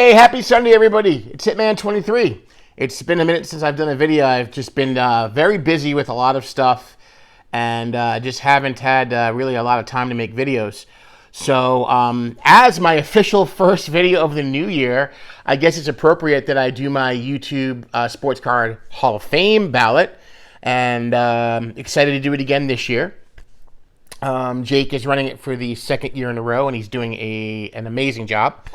Hey, happy Sunday, everybody. It's Hitman23. It's been a minute since I've done a video. I've just been very busy with a lot of stuff, and just haven't had really a lot of time to make videos. So, as my official first video of the new year, I guess it's appropriate that I do my YouTube Sports Card Hall of Fame ballot, and excited to do it again this year. Jake is running it for the second year in a row, and he's doing an amazing job.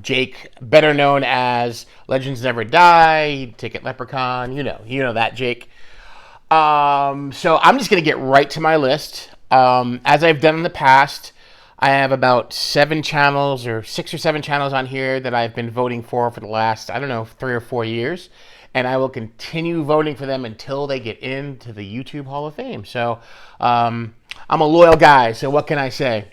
Jake, better known as Legends Never Die, Ticket Leprechaun, you know that Jake. So I'm just going to get right to my list. As I've done in the past, I have about 6 or 7 channels on here that I've been voting for the last, 3 or 4 years. And I will continue voting for them until they get into the YouTube Hall of Fame. So I'm a loyal guy, so what can I say?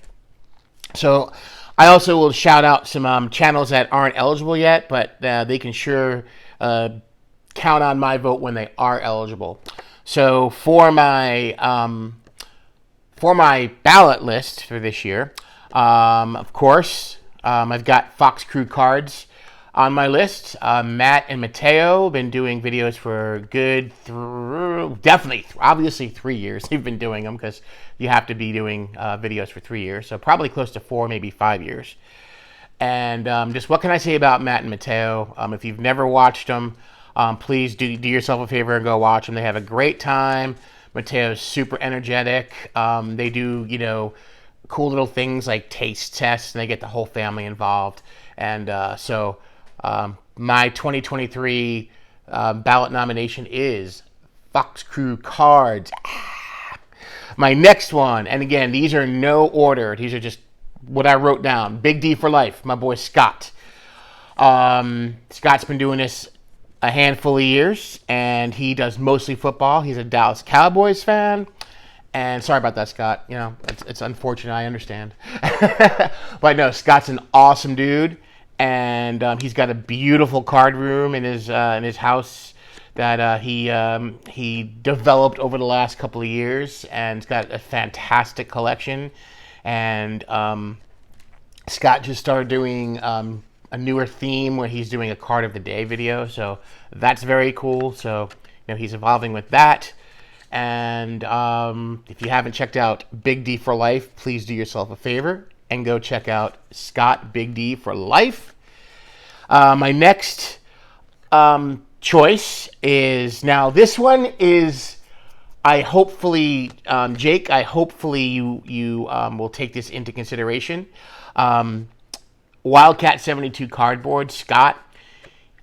So I also will shout out some channels that aren't eligible yet, but they can sure count on my vote when they are eligible. So for my ballot list for this year, of course, I've got Fox Crew Cards on my list. Matt and Mateo have been doing videos for good, obviously 3 years. They've been doing them because you have to be doing videos for 3 years. So probably close to 4, maybe 5 years. And just what can I say about Matt and Mateo? If you've never watched them, please do yourself a favor and go watch them. They have a great time. Mateo's super energetic. They do, cool little things like taste tests, and they get the whole family involved. And so my 2023 ballot nomination is Fox Crew Cards. My next one, and again, these are no order. These are just what I wrote down. Big D for life, my boy Scott. Scott's been doing this a handful of years, and he does mostly football. He's a Dallas Cowboys fan. And sorry about that, Scott. It's unfortunate. I understand. But no, Scott's an awesome dude. And he's got a beautiful card room in his house that he developed over the last couple of years, and it's got a fantastic collection. And Scott just started doing a newer theme where he's doing a card of the day video, so that's very cool. So he's evolving with that. And if you haven't checked out Big D for Life, please do yourself a favor and go check out Scott Big D for Life. My next choice is, now this one is, Jake, I hopefully you will take this into consideration. Wildcat 72 Cardboard, Scott.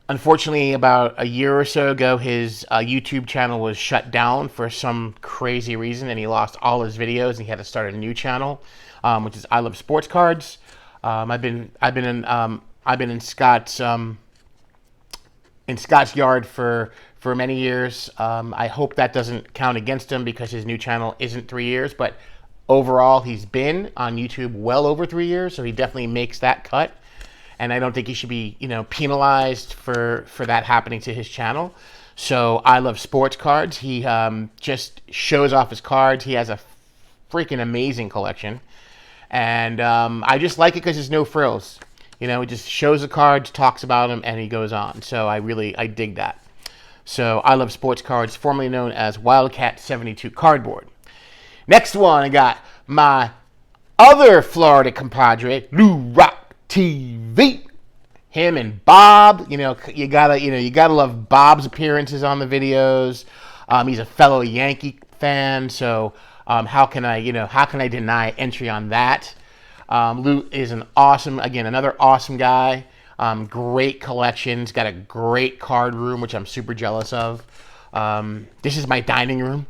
Unfortunately, about a year or so ago, his YouTube channel was shut down for some crazy reason, and he lost all his videos, and he had to start a new channel, which is I Love Sports Cards. I've been in Scott's yard for many years. I hope that doesn't count against him because his new channel isn't 3 years, but overall he's been on YouTube well over 3 years, so he definitely makes that cut. And I don't think he should be, penalized for that happening to his channel. So I Love Sports Cards. He just shows off his cards. He has a freaking amazing collection. And I just like it because there's no frills. He just shows the cards, talks about them, and he goes on. So I dig that. So I Love Sports Cards, formerly known as Wildcat 72 Cardboard. Next one, I got my other Florida compadre, Lou Rock TV. Him and Bob, you gotta love Bob's appearances on the videos. He's a fellow Yankee fan, so how can I deny entry on that? Lou is another awesome guy. Great collections, got a great card room, which I'm super jealous of. This is my dining room.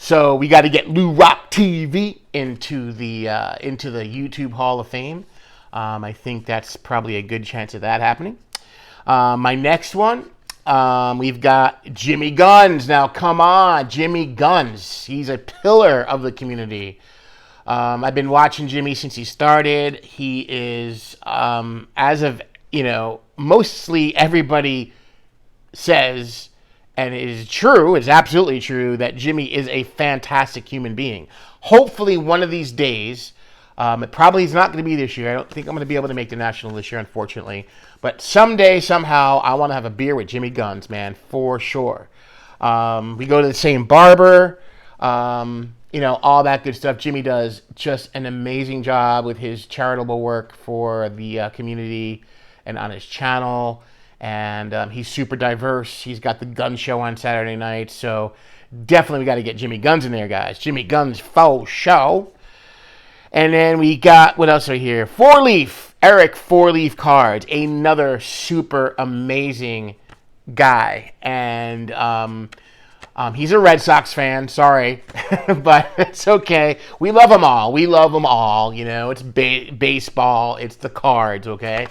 So we got to get Lou Rock TV into the YouTube Hall of Fame. I think that's probably a good chance of that happening. My next one, we've got Jimmy Guns. Now, come on, Jimmy Guns. He's a pillar of the community. I've been watching Jimmy since he started. He is, as of, mostly everybody says, and it is true, it's absolutely true, that Jimmy is a fantastic human being. Hopefully one of these days, It probably is not going to be this year. I don't think I'm going to be able to make the national this year, unfortunately. But someday, somehow, I want to have a beer with Jimmy Guns, man, for sure. We go to the same barber, all that good stuff. Jimmy does just an amazing job with his charitable work for the community and on his channel. And he's super diverse. He's got the gun show on Saturday night. So definitely we got to get Jimmy Guns in there, guys. Jimmy Guns faux show. And then we got, what else are here? Eric Four Leaf Cards, another super amazing guy. And he's a Red Sox fan, sorry, but it's okay. We love them all. It's baseball, it's the Cards, okay?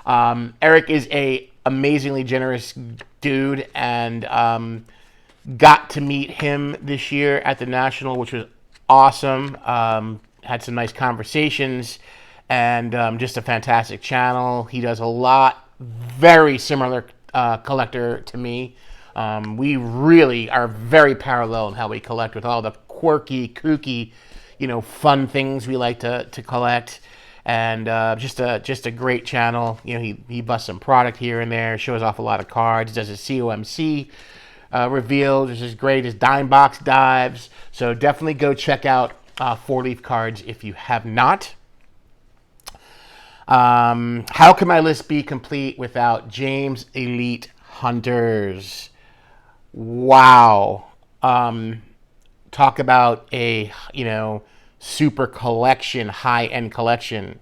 Eric is a amazingly generous dude, and got to meet him this year at the National, which was awesome. Had some nice conversations, and just a fantastic channel. He does a lot, very similar collector to me. We really are very parallel in how we collect, with all the quirky, kooky, fun things we like to collect. And just a great channel. He busts some product here and there, shows off a lot of cards, does his COMC reveals, which is great, his dime box dives. So definitely go check out Four Leaf Cards if you have not. How can my list be complete without James Elite Hunters? Wow. Talk about a, super collection, high-end collection.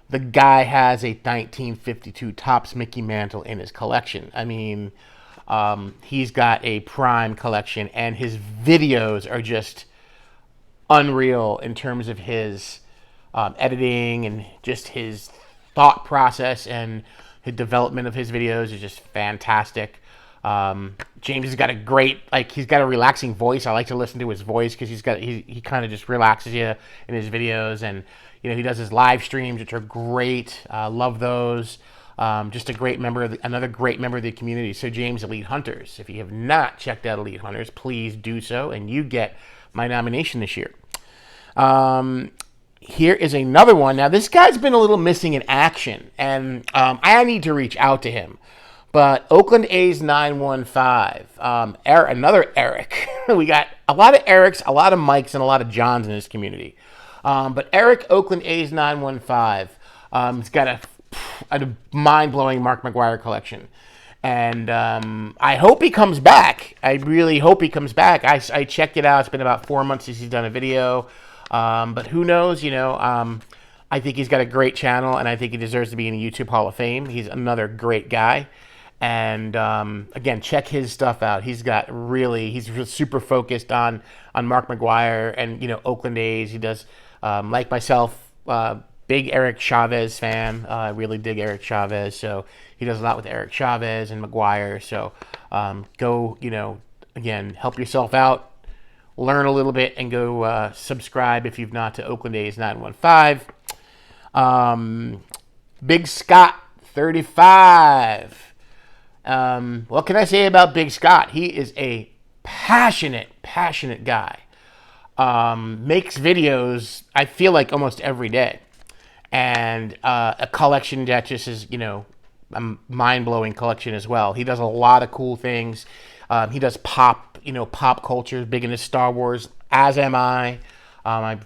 The guy has a 1952 Topps Mickey Mantle in his collection. I mean, he's got a prime collection, and his videos are just unreal in terms of his editing and just his thought process, and the development of his videos is just fantastic. James has got a great, he's got a relaxing voice. I like to listen to his voice because he kind of just relaxes you in his videos. And, he does his live streams, which are great. Love those. Just another great member of the community. So James Elite Hunters, if you have not checked out Elite Hunters, please do so, and you get my nomination this year. Here is another one. Now, this guy's been a little missing in action, and I need to reach out to him. But Oakland A's 915, another Eric. We got a lot of Erics, a lot of Mikes, and a lot of Johns in this community. But Eric, Oakland A's 915, he's got a mind-blowing Mark McGwire collection. And I hope he comes back. I really hope he comes back. I checked it out. It's been about 4 months since he's done a video. But who knows, I think he's got a great channel, and I think he deserves to be in the YouTube Hall of Fame. He's another great guy. And again, check his stuff out. He's super focused on Mark McGwire and, Oakland A's. He does, like myself, big Eric Chavez fan. I really dig Eric Chavez. So he does a lot with Eric Chavez and McGwire. So go, again, help yourself out, learn a little bit, and go subscribe if you've not to Oakland A's 915. Big Scott 35. What can I say about Big Scott? He is a passionate guy. Makes videos, I feel like, almost every day. And a collection that just is, a mind-blowing collection as well. He does a lot of cool things. He does pop culture, big into Star Wars, as am I. I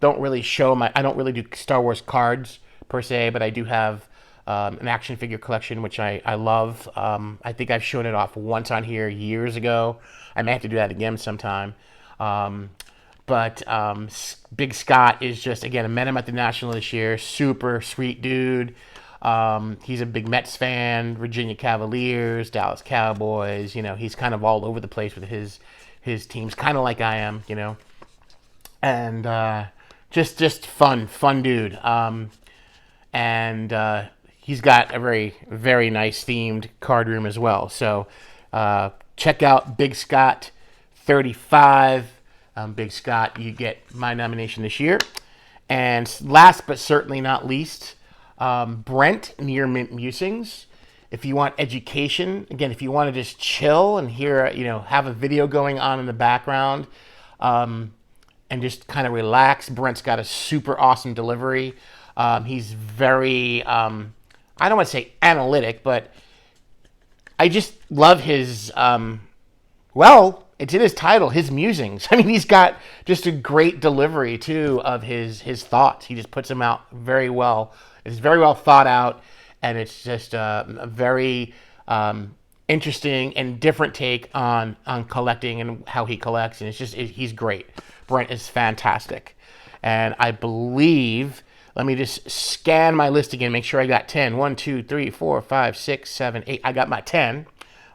don't really do Star Wars cards, per se, but I do have an action figure collection, which I love. I think I've shown it off once on here years ago. I may have to do that again sometime. But Big Scott is just, again, I met him at the National this year. Super sweet dude. He's a big Mets fan, Virginia Cavaliers, Dallas Cowboys. He's kind of all over the place with his teams, kind of like I am, And just fun dude. And he's got a very, very nice themed card room as well. So check out Big Scott 35. Big Scott, you get my nomination this year. And last but certainly not least, Brent Musings. If you want education, again, if you want to just chill and hear, have a video going on in the background, and just kind of relax. Brent's got a super awesome delivery. He's very, I don't want to say analytic, but I just love his, well, it's in his title, his musings. I mean, he's got just a great delivery, too, of his thoughts. He just puts them out very well. It's very well thought out, and it's just a very interesting and different take on collecting and how he collects. And he's great. Brent is fantastic. And I believe, let me just scan my list again, make sure I got 10. 1, 2, 3, 4, 5, 6, 7, 8. I got my 10.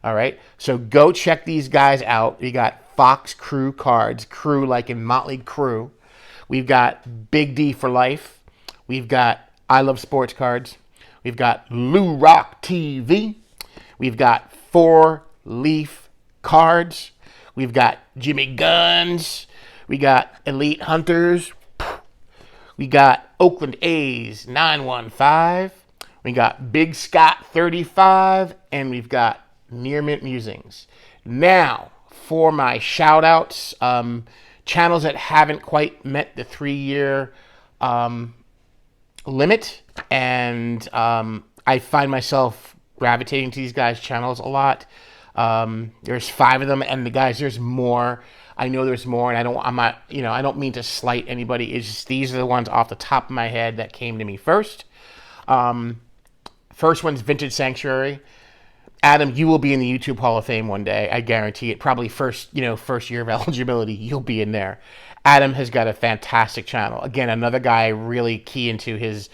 All right. So go check these guys out. We got Fox Crew cards, Crew like in Motley Crue. We've got Big D for Life. We've got I Love Sports cards. We've got Lou Rock TV. We've got 4-leaf cards. We've got Jimmy Guns. We got Elite Hunters. We got Oakland A's 915. We got Big Scott 35. And we've got Near Mint Musings. Now, for my shout-outs, channels that haven't quite met the 3-year limit, and I find myself gravitating to these guys' channels a lot. There's 5 of them, and the guys, there's more. I know there's more, and I don't mean to slight anybody. It's just these are the ones off the top of my head that came to me first. First one's Vintage Sanctuary. Adam, you will be in the YouTube Hall of Fame one day. I guarantee it. Probably first year of eligibility, you'll be in there. Adam has got a fantastic channel. Again, another guy really key into his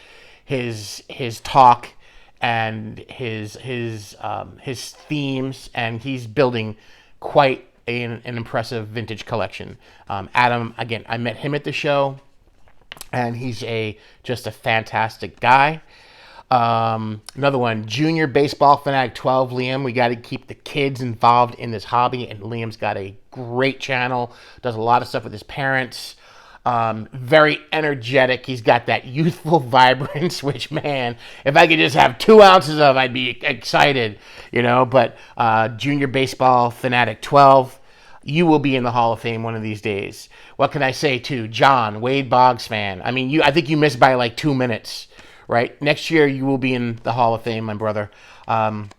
talk and his themes, and he's building quite an impressive vintage collection. Adam, again, I met him at the show, and he's just a fantastic guy. Another one, Junior Baseball Fanatic 12, Liam. We got to keep the kids involved in this hobby, and Liam's got a great channel, does a lot of stuff with his parents. Very energetic. He's got that youthful vibrance, which, man, if I could just have 2 ounces of, I'd be excited, But Junior Baseball Fanatic 12, you will be in the Hall of Fame one of these days. What can I say, too? John, Wade Boggs fan. I mean, I think you missed by like 2 minutes. Right? Next year, you will be in the Hall of Fame, my brother. What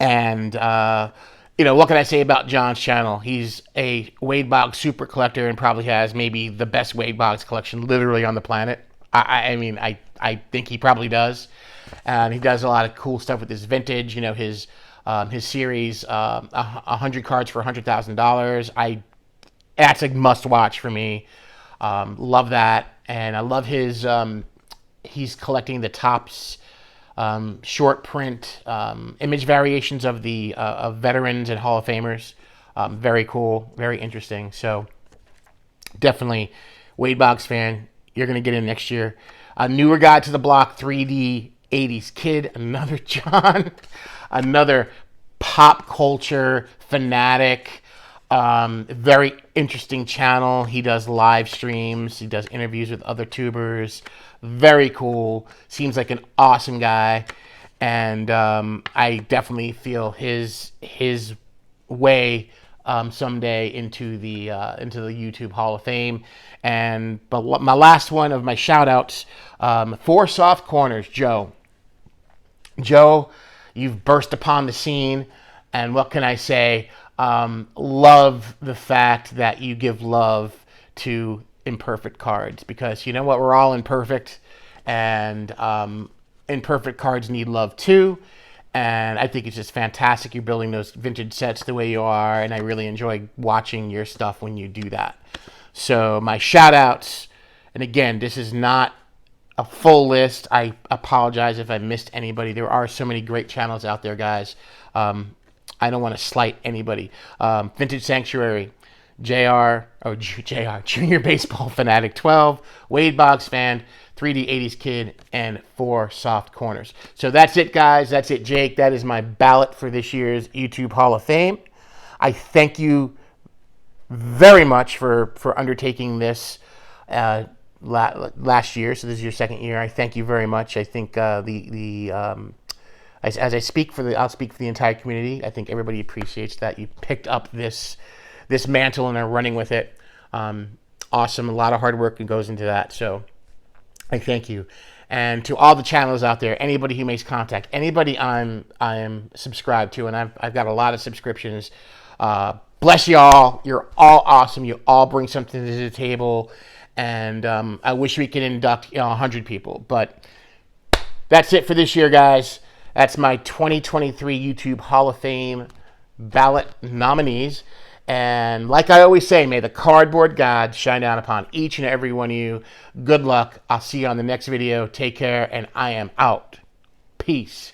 can I say about John's channel? He's a Wade Boggs super collector and probably has maybe the best Wade Boggs collection literally on the planet. I think he probably does. And he does a lot of cool stuff with his vintage, his series, 100 cards for $100,000. That's a must-watch for me. Love that. And I love his... he's collecting the Topps short print image variations of the of veterans and Hall of Famers. Very cool, very interesting. So definitely Wade Boggs fan. You're going to get in next year. A newer guy to the block, 3D 80s Kid. Another John. Another pop culture fanatic. Very interesting channel. He does live streams. He does interviews with other tubers. Very cool. Seems like an awesome guy. And I definitely feel his way someday into the YouTube Hall of Fame. But my last one of my shout-outs, 4 Soft Corners, Joe. Joe, you've burst upon the scene. And what can I say? Love the fact that you give love to imperfect cards, because you know what, we're all imperfect, and imperfect cards need love too. And I think it's just fantastic you're building those vintage sets the way you are, and I really enjoy watching your stuff when you do that. So my shout outs, and again, this is not a full list. I apologize if I missed anybody. There are so many great channels out there, guys. I don't want to slight anybody. Vintage Sanctuary, Junior Baseball Fanatic 12, Wade Boggs fan, 3D 80s Kid, and 4 Soft Corners. So that's it, guys. That's it, Jake. That is my ballot for this year's YouTube Hall of Fame. I thank you very much for undertaking this last year. So this is your second year. I thank you very much. I think as I speak I'll speak for the entire community. I think everybody appreciates that you picked up this mantle and are running with it. awesome. A lot of hard work goes into that. So I thank you. And to all the channels out there, anybody who makes contact, anybody I am subscribed to, and I've got a lot of subscriptions. Bless y'all. You're all awesome. You all bring something to the table. And I wish we could induct 100 people. But that's it for this year, guys. That's my 2023 YouTube Hall of Fame ballot nominees. And like I always say, may the cardboard God shine down upon each and every one of you. Good luck. I'll see you on the next video. Take care, and I am out. Peace.